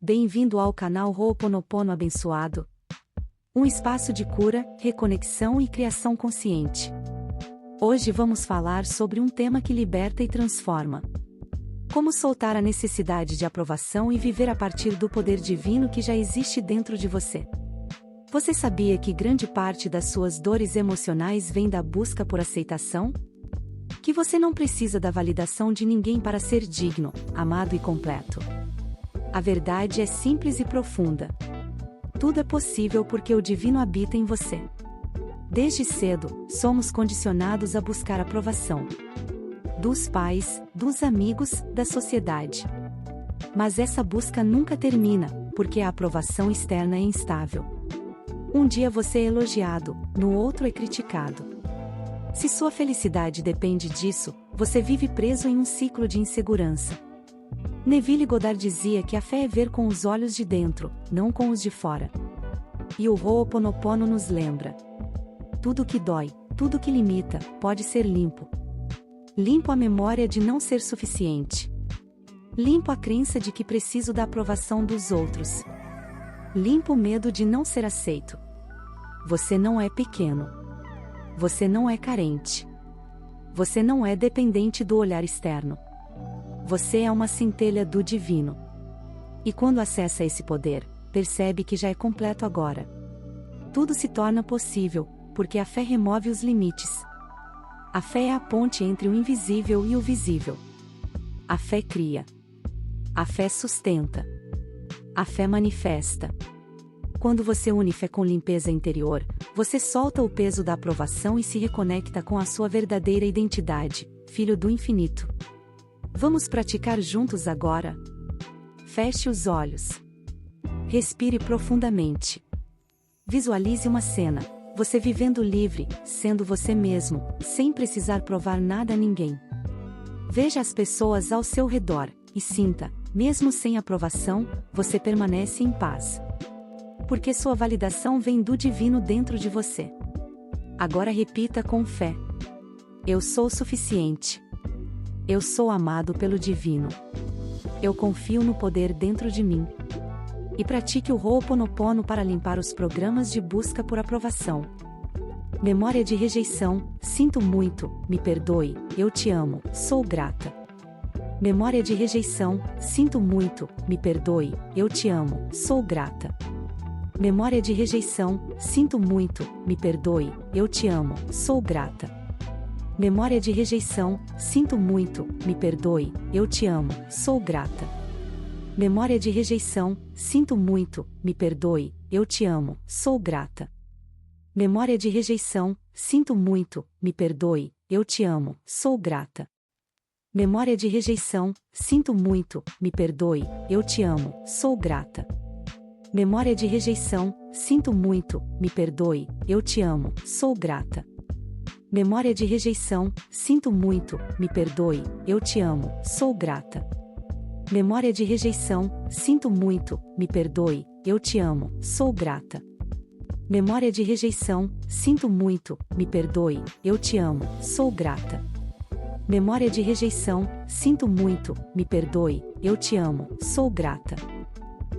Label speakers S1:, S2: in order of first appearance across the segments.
S1: Bem-vindo ao canal Ho'oponopono Abençoado. Um espaço de cura, reconexão e criação consciente. Hoje vamos falar sobre um tema que liberta e transforma. Como soltar a necessidade de aprovação e viver a partir do poder divino que já existe dentro de você. Você sabia que grande parte das suas dores emocionais vem da busca por aceitação? Que você não precisa da validação de ninguém para ser digno, amado e completo. A verdade é simples e profunda. Tudo é possível porque o divino habita em você. Desde cedo, somos condicionados a buscar aprovação. Dos pais, dos amigos, da sociedade. Mas essa busca nunca termina, porque a aprovação externa é instável. Um dia você é elogiado, no outro é criticado. Se sua felicidade depende disso, você vive preso em um ciclo de insegurança. Neville Goddard dizia que a fé é ver com os olhos de dentro, não com os de fora. E o Ho'oponopono nos lembra. Tudo que dói, tudo que limita, pode ser limpo. Limpo a memória de não ser suficiente. Limpo a crença de que preciso da aprovação dos outros. Limpo o medo de não ser aceito. Você não é pequeno. Você não é carente. Você não é dependente do olhar externo. Você é uma centelha do divino. E quando acessa esse poder, percebe que já é completo agora. Tudo se torna possível, porque a fé remove os limites. A fé é a ponte entre o invisível e o visível. A fé cria. A fé sustenta. A fé manifesta. Quando você une fé com limpeza interior, você solta o peso da aprovação e se reconecta com a sua verdadeira identidade, filho do infinito. Vamos praticar juntos agora? Feche os olhos. Respire profundamente. Visualize uma cena, você vivendo livre, sendo você mesmo, sem precisar provar nada a ninguém. Veja as pessoas ao seu redor, e sinta, mesmo sem aprovação, você permanece em paz. Porque sua validação vem do divino dentro de você. Agora repita com fé. Eu sou suficiente. Eu sou amado pelo divino. Eu confio no poder dentro de mim. E pratique o Ho'oponopono para limpar os programas de busca por aprovação. Memória de rejeição, sinto muito, me perdoe, eu te amo, sou grata. Memória de rejeição, sinto muito, me perdoe, eu te amo, sou grata. Memória de rejeição, sinto muito, me perdoe, eu te amo, sou grata. Memória de rejeição, sinto muito, me perdoe, eu te amo, sou grata. Memória de rejeição, sinto muito, me perdoe, eu te amo, sou grata. Memória de rejeição, sinto muito, me perdoe, eu te amo, sou grata. Memória de rejeição, sinto muito, me perdoe, eu te amo, sou grata. Memória de rejeição, sinto muito, me perdoe, eu te amo, sou grata. Memória de rejeição, sinto muito, me perdoe, eu te amo, sou grata. Memória de rejeição, sinto muito, me perdoe, eu te amo, sou grata. Memória de rejeição, sinto muito, me perdoe, eu te amo, sou grata. Memória de rejeição, sinto muito, me perdoe, eu te amo, sou grata.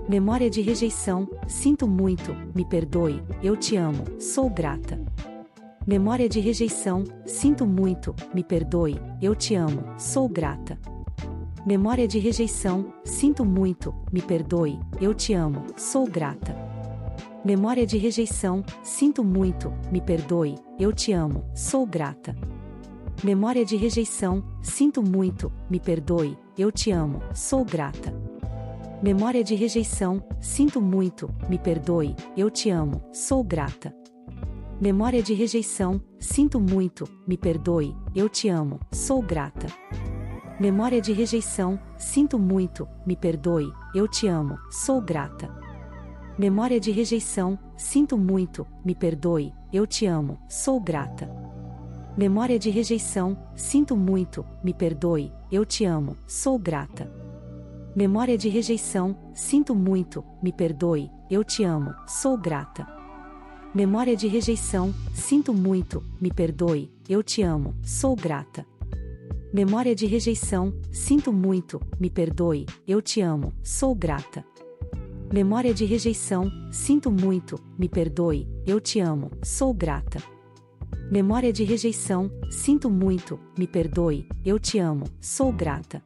S1: Memória de rejeição, sinto muito, me perdoe, eu te amo, sou grata. Memória de rejeição, sinto muito, me perdoe, eu te amo, sou grata. Memória de rejeição, sinto muito, me perdoe, eu te amo, sou grata. Memória de rejeição, sinto muito, me perdoe, eu te amo, sou grata. Memória de rejeição, sinto muito, me perdoe, eu te amo, sou grata. Memória de rejeição, sinto muito, me perdoe, eu te amo, sou grata. Memória de rejeição, sinto muito, me perdoe, eu te amo, sou grata. Memória de rejeição, sinto muito, me perdoe, eu te amo, sou grata. Memória de rejeição, sinto muito, me perdoe, eu te amo, sou grata. Memória de rejeição, sinto muito, me perdoe, eu te amo, sou grata. Memória de rejeição, sinto muito, me perdoe, eu te amo, sou grata. Memória de rejeição, sinto muito, me perdoe, eu te amo, sou grata. Memória de rejeição, sinto muito, me perdoe, eu te amo, sou grata. Memória de rejeição: sinto muito, me perdoe, eu te amo, sou grata. Memória de rejeição: sinto muito, me perdoe, eu te amo, sou grata.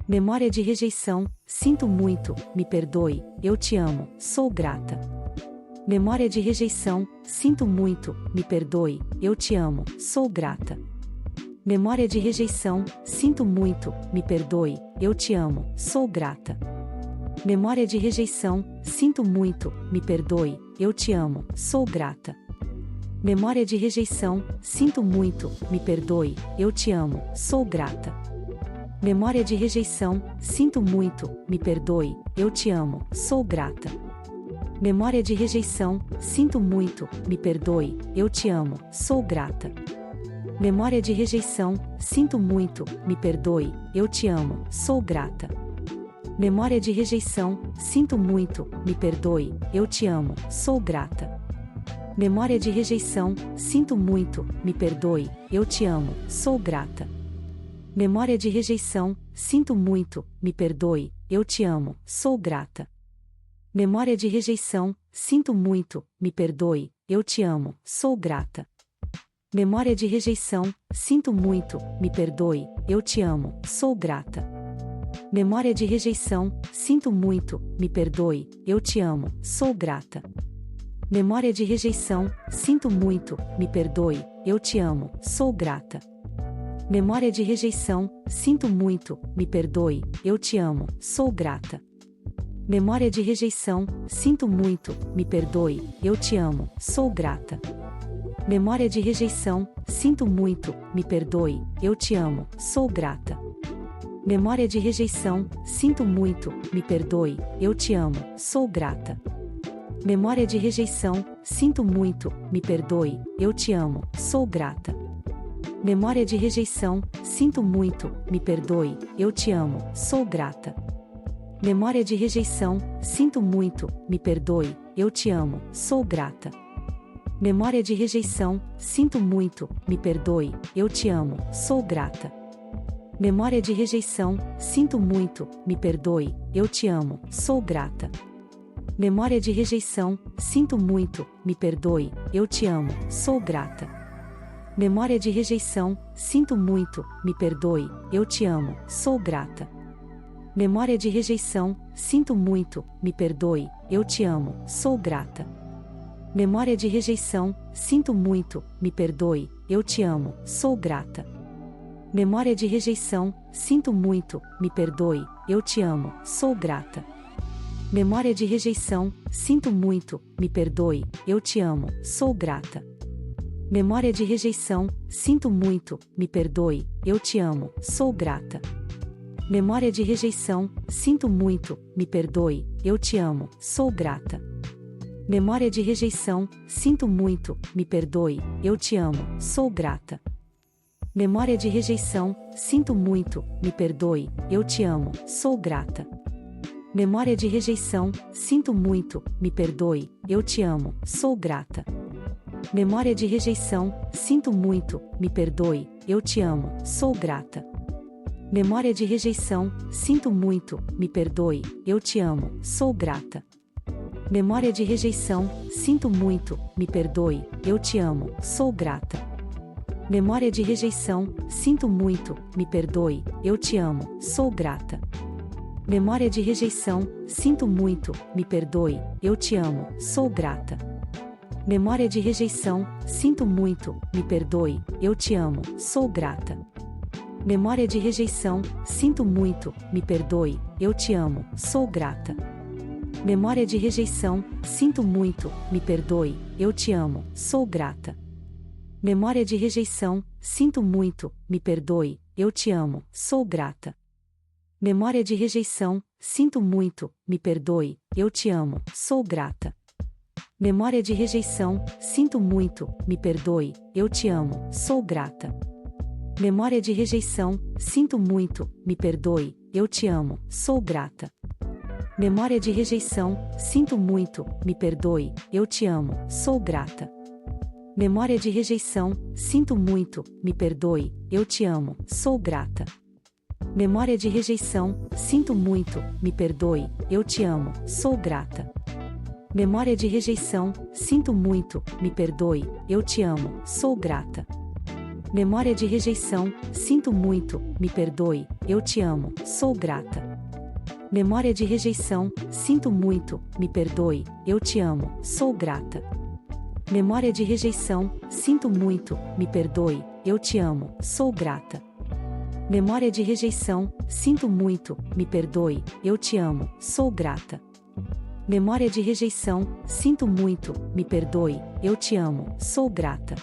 S1: Memória de rejeição: sinto muito, me perdoe, eu te amo, sou grata. Memória de rejeição: sinto muito, me perdoe, eu te amo, sou grata. Memória de rejeição: sinto muito, me perdoe, eu te amo, sou grata. Memória de rejeição: sinto muito, me perdoe, eu te amo, sou grata. Memória de rejeição: sinto muito, me perdoe, eu te amo, sou grata. Memória de rejeição: sinto muito, me perdoe, eu te amo, sou grata. Memória de rejeição: sinto muito, me perdoe, eu te amo, sou grata. Memória de rejeição: sinto muito, me perdoe, eu te amo, sou grata. Memória de rejeição: sinto muito, me perdoe, eu te amo, sou grata. Memória de rejeição: sinto muito, me perdoe, eu te amo, sou grata. Memória de rejeição: sinto muito, me perdoe, eu te amo, sou grata. Memória de rejeição: sinto muito, me perdoe, eu te amo, sou grata. Memória de rejeição: sinto muito, me perdoe, eu te amo, sou grata. Memória de rejeição: sinto muito, me perdoe, eu te amo, sou grata. Memória de rejeição: sinto muito, me perdoe, eu te amo, sou grata. Memória de rejeição: sinto muito, me perdoe, eu te amo, sou grata. Memória de rejeição: sinto muito, me perdoe, eu te amo, sou grata. Memória de rejeição: sinto muito, me perdoe, eu te amo, sou grata. Memória de rejeição: sinto muito, me perdoe, eu te amo, sou grata. Memória de rejeição: sinto muito, me perdoe, eu te amo, sou grata. Memória de rejeição: sinto muito, me perdoe, eu te amo, sou grata. Memória de rejeição: sinto muito, me perdoe, eu te amo, sou grata. Memória de rejeição: sinto muito, me perdoe, eu te amo, sou grata. Memória de rejeição: sinto muito, me perdoe, eu te amo, sou grata. Memória de rejeição: sinto muito, me perdoe, eu te amo, sou grata. Memória de rejeição: sinto muito, me perdoe, eu te amo, sou grata. Memória de rejeição: sinto muito, me perdoe, eu te amo, sou grata. Memória de rejeição: sinto muito, me perdoe, eu te amo, sou grata. Memória de rejeição: sinto muito, me perdoe, eu te amo, sou grata. Memória de rejeição: sinto muito, me perdoe, eu te amo, sou grata. Memória de rejeição: sinto muito, me perdoe, eu te amo, sou grata. Memória de rejeição: sinto muito, me perdoe, eu te amo, sou grata. Memória de rejeição: sinto muito, me perdoe, eu te amo, sou grata. Memória de rejeição: sinto muito, me perdoe, eu te amo, sou grata. Memória de rejeição: sinto muito, me perdoe, eu te amo, sou grata. Memória de rejeição: sinto muito, me perdoe, eu te amo, sou grata. Memória de rejeição: sinto muito, me perdoe, eu te amo, sou grata. Memória de rejeição: sinto muito, me perdoe, eu te amo, sou grata. Memória de rejeição: sinto muito, me perdoe, eu te amo, sou grata. Memória de rejeição: sinto muito, me perdoe, eu te amo, sou grata. Memória de rejeição: sinto muito, me perdoe, eu te amo, sou grata. Memória de rejeição: sinto muito, me perdoe, eu te amo, sou grata. Memória de rejeição: sinto muito, me perdoe, eu te amo, sou grata. Memória de rejeição: sinto muito, me perdoe, eu te amo, sou grata. Memória de rejeição: sinto muito, me perdoe, eu te amo, sou grata. Memória de rejeição: sinto muito, me perdoe, eu te amo, sou grata. Memória de rejeição: sinto muito, me perdoe, eu te amo, sou grata. Memória de rejeição: sinto muito, me perdoe, eu te amo, sou grata. Memória de rejeição: sinto muito, me perdoe, eu te amo, sou grata. Memória de rejeição: sinto muito, me perdoe, eu te amo, sou grata. Memória de rejeição: sinto muito, me perdoe, eu te amo, sou grata. Memória de rejeição: sinto muito, me perdoe, eu te amo, sou grata. Memória de rejeição: sinto muito, me perdoe, eu te amo, sou grata. Memória de rejeição: sinto muito, me perdoe, eu te amo, sou grata. Memória de rejeição: sinto muito, me perdoe, eu te amo, sou grata. Memória de rejeição: sinto muito, me perdoe, eu te amo, sou grata.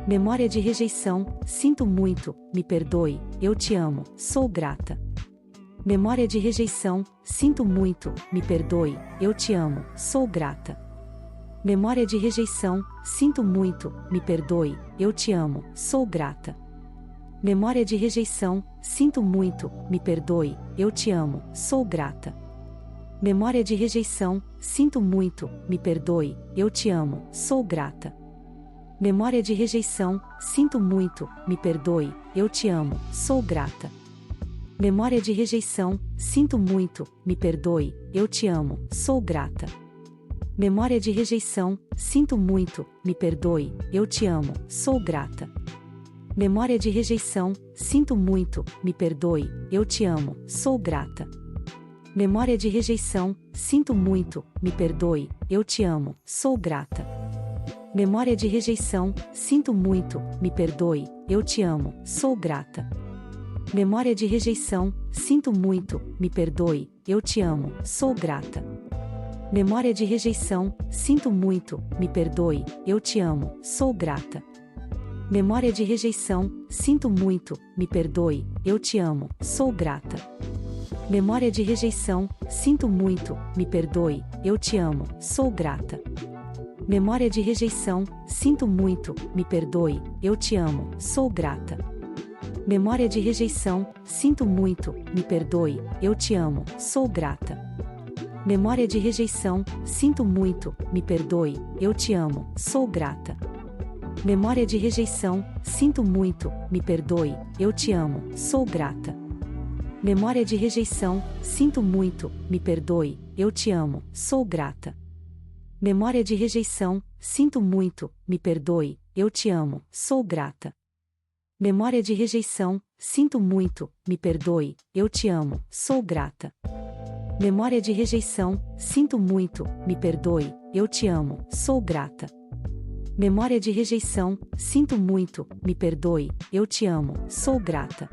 S1: Memória de rejeição: sinto muito, me perdoe, eu te amo, sou grata. Memória de rejeição: sinto muito, me perdoe, eu te amo, sou grata. Memória de rejeição: sinto muito, me perdoe, eu te amo, sou grata. Memória de rejeição: sinto muito, me perdoe, eu te amo, sou grata. Memória de rejeição: sinto muito, me perdoe, eu te amo, sou grata. Memória de rejeição: sinto muito, me perdoe, eu te amo, sou grata. Memória de rejeição: sinto muito, me perdoe, eu te amo, sou grata. Memória de rejeição: sinto muito, me perdoe, eu te amo, sou grata. Memória de rejeição: sinto muito, me perdoe, eu te amo, sou grata. Memória de rejeição: sinto muito, me perdoe, eu te amo, sou grata. Memória de rejeição: sinto muito, me perdoe, eu te amo, sou grata. Memória de rejeição: sinto muito, me perdoe, eu te amo, sou grata. Memória de rejeição: sinto muito, me perdoe, eu te amo, sou grata. Memória de rejeição: sinto muito, me perdoe, eu te amo, sou grata. Memória de rejeição: sinto muito, me perdoe, eu te amo, sou grata. Memória de rejeição: sinto muito, me perdoe, eu te amo, sou grata. Memória de rejeição: sinto muito, me perdoe, eu te amo, sou grata. Memória de rejeição: sinto muito, me perdoe, eu te amo, sou grata. Memória de rejeição: sinto muito, me perdoe, eu te amo, sou grata. Memória de rejeição: sinto muito, me perdoe, eu te amo, sou grata. Memória de rejeição: sinto muito, me perdoe, eu te amo, sou grata. Memória de rejeição: sinto muito, me perdoe, eu te amo, sou grata. Memória de rejeição: sinto muito, me perdoe, eu te amo, sou grata. Memória de rejeição: sinto muito, me perdoe, eu te amo, sou grata.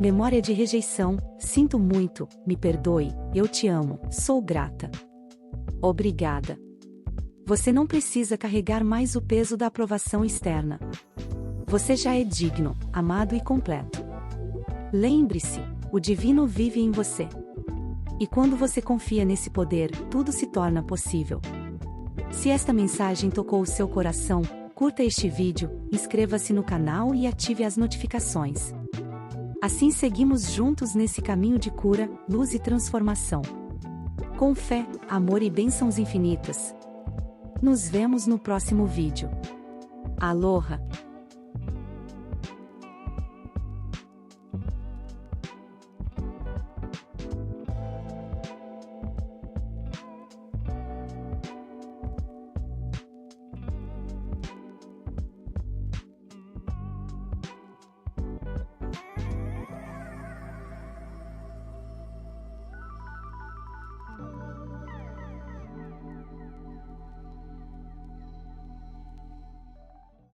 S1: Memória de rejeição: sinto muito, me perdoe, eu te amo, sou grata. Obrigada. Você não precisa carregar mais o peso da aprovação externa. Você já é digno, amado e completo. Lembre-se, o divino vive em você. E quando você confia nesse poder, tudo se torna possível. Se esta mensagem tocou o seu coração, curta este vídeo, inscreva-se no canal e ative as notificações. Assim seguimos juntos nesse caminho de cura, luz e transformação. Com fé, amor e bênçãos infinitas. Nos vemos no próximo vídeo. Aloha!